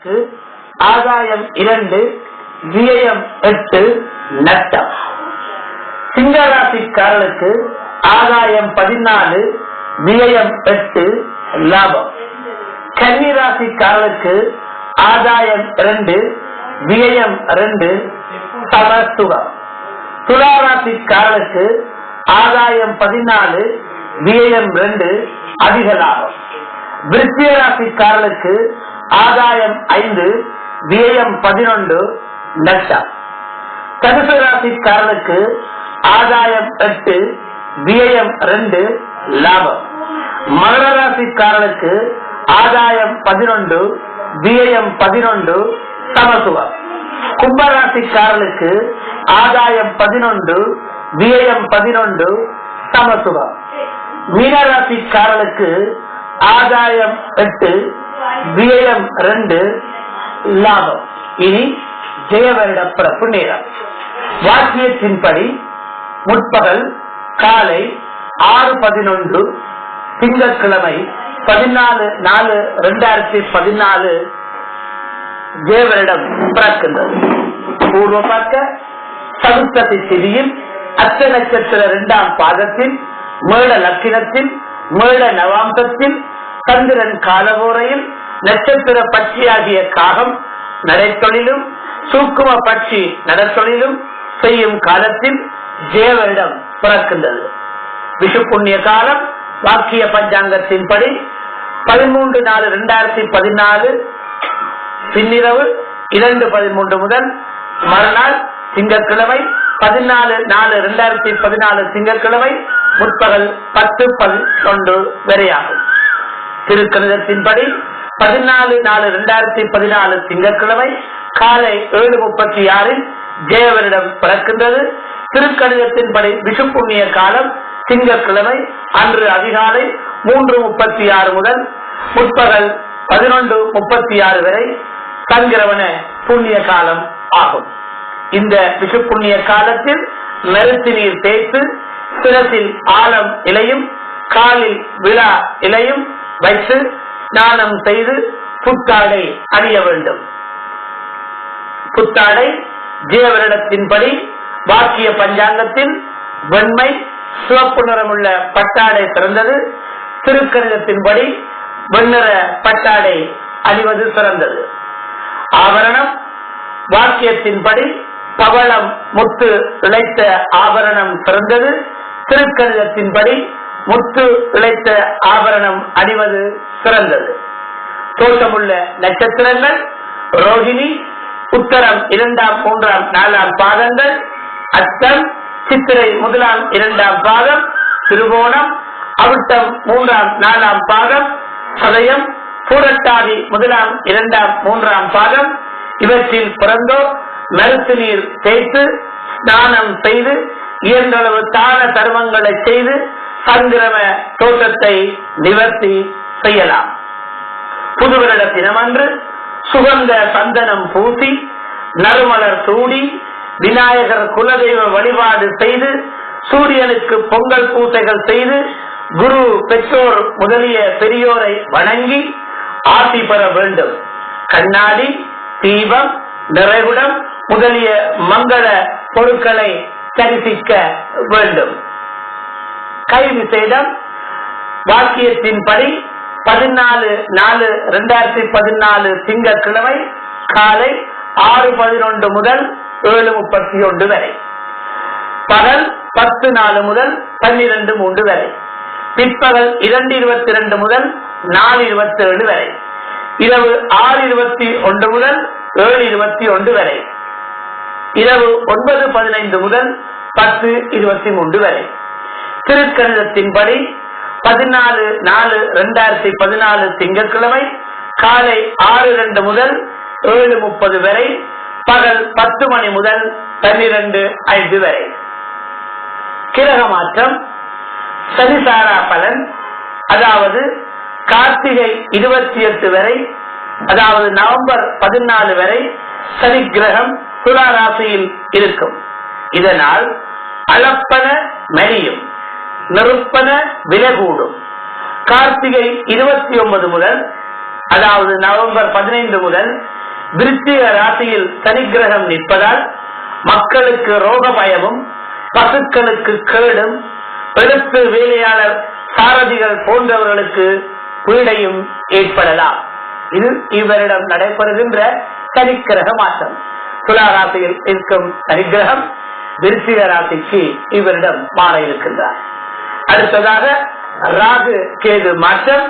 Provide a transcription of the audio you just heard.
காரர்களுக்கு ஆதாயம் 2, விரயம் 8, நட்டம். சிங்கராசிக்காரர்களுக்கு ஆதாயம் 14, விரயம் 8, லாபம். கன்னிராசிக்காரர்களுக்கு ஆதாயம் 2, விரயம் 2, சமசுகம். துளாராசிக்காரர்களுக்கு ஆதாயம் 14, விரயம் 2, அதிக லாபம். விருச்சிக ராசிக்காரர்களுக்கு ஆதாயம் 5, விரயம் 11, நட்டம். தனுசு ராசிக்காரர்களுக்கு ஆதாயம் 8, விரயம் 2, லாபம். மகர ராசிக்காரர்களுக்கு ஆதாயம் 11, விரயம் 11, சமசுகம். கும்பராசிக்காரர்களுக்கு ஆதாயம் 11, விரயம் 11, சமசுகம். மீனராசிக்காரர்களுக்கு ஆதாயம் 8, விரயம் 2, லாபம். இனி ஜெயவருட பிறப்பு நேரம். வாக்கியத்தின்படி முற்பகல் காலை 6:11 திங்கட்கிழமை 14/4/2014 ஜெயவரிடம் பிறக்கின்றது. பூர்வ பக்க சதுர்த்தி திதியில் அச்ச நட்சத்திர 2ஆம் பாதத்தில் மேட லக்கினத்தில் மேட நவாம்சத்தில் சந்திரன் காலவோரையில் நட்சத்திர பட்சியாகிய காகம் நடைத்தொழிலும் சூக்கும பட்சி நடத்தொழிலும் செய்யும் காலத்தில் ஜெயவரிடம் பிறக்கின்றது. விஷு புண்ணிய காலம் வாக்கிய பஞ்சாங்கத்தின்படி 13/4/2014 பின்னிரவு 2:13 முதல் மறுநாள் திங்கட்கிழமை 14/4/2014 திங்கட்கிழமை முற்பகல் 10:11 வரையாகும். திருக்கணிதத்தின்படி 14/4/2014 திங்கட்கிழமை காலை 7:36 ஜெயவரிடம் பிறக்கின்றது. திருக்கணிதத்தின்படி விஷு புண்ணிய காலம் திங்கட்கிழமை அன்று அதிகாலை 3:36 முதல் முற்பகல் 11:36 வரை சங்கிரவண புண்ணிய காலம் ஆகும். இந்த விஷு புண்ணிய காலத்தில் நெருத்து நீர் தேய்த்து சிரசில் ஆலம் இலையும் காலில் விழா இலையும் வைத்து ஸ்நானம் செய்து புத்தாடை அணிய வேண்டும். புத்தாடை ஜெயவரிடத்தின்படி வாக்கிய பஞ்சாங்கத்தில் வெண்மை சிவப்பு நிறமுள்ள பட்டாடை சிறந்தது. திருக்கணிதத்தின்படி வெண்ணிற பட்டாடை அணிவது சிறந்தது. ஆபரணம் வாக்கியத்தின்படி பவளம் முத்து இழைத்த ஆபரணம் சிறந்தது. திருக்கணிதத்தின்படி முத்து இழைத்த ஆபரணம் அணிவது சிறந்தது. தோஷமுள்ள நட்சத்திரங்கள் ரோஹிணி, உத்தரம் 2ஆம் 3ஆம் 4ஆம் பாதங்கள், அத்தம் சித்திரை 1ஆம் 2ஆம் பாதம், திருவோணம் அவிட்டம் 3ஆம் 4ஆம் பாதம், சதயம் பூரட்டாதி 1ஆம் 2ஆம் 3ஆம் பாதம். இவற்றில் பிறந்தோர் மருத்து நீர் தேய்த்து ஸ்நானம் செய்து இயன்றளவு தான தர்மங்களை செய்து சங்கிரம தோட்டத்தை நிவர்த்தி செய்யலாம். புதுவருட தினமன்று சுகந்த சந்தனம் பூசி நறுமலர் சூடி விநாயகர் குலதெய்வ வழிபாடு செய்து சூரியனுக்கு பொங்கல் பூசைகள் செய்து குரு பெற்றோர் முதலிய பெரியோரை வணங்கி ஆசி பெற வேண்டும். கண்ணாடி, தீபம், நிறைகுடம் முதலிய மங்கள பொருட்களை தரிசிக்க வேண்டும். கை விசேடம் வாக்கியத்தின்படி 14/4/2014 திங்கட்கிழமை காலை 6:11 முதல் 7:31 வரை, பகல் 10:04 முதல் 12:03 வரை, பிற்பகல் 2:22 முதல் 4:27 வரை, இரவு 6:21 முதல் 7:21 வரை, இரவு 9:15 முதல் 10:23 வரை. திருக்கணிதத்தின்படி 14/4/2014 திங்கட்கிழமை காலை 6:02 முதல் 7:30 வரை, பகல் 10 மணி முதல் 12:05 வரை. கிரக மாற்றம் சனிசாரா பலன், அதாவது கார்த்திகை 28 வரை, அதாவது நவம்பர் 14 வரை சனி கிரகம் துலா ராசியில் இருக்கும். இதனால் அளப்பன மணியும் நெருப்பன விலை கூடும். கார்த்திகை 29 முதல் அதாவது நவம்பர் 15 முதல் விருச்சிக ராசியில் சனிக்கிரகம் நிற்பதால் மக்களுக்கு ரோக பயமும் பசுக்களுக்கு கேடும் எழுத்து வேலையாளர் சாரதிகள் போன்றவர்களுக்கு பீடையும் ஏற்படலாம். இது இவரிடம் நடைபெறுகின்ற சனிக்கிரக மாற்றம். துலா ராசியில் இருக்கும் சனிக்கிரகம் விருச்சிக ராசிக்கு இவரிடம் மாற இருக்கின்றார். அடுத்ததாக ராகு கேது மாற்றம்.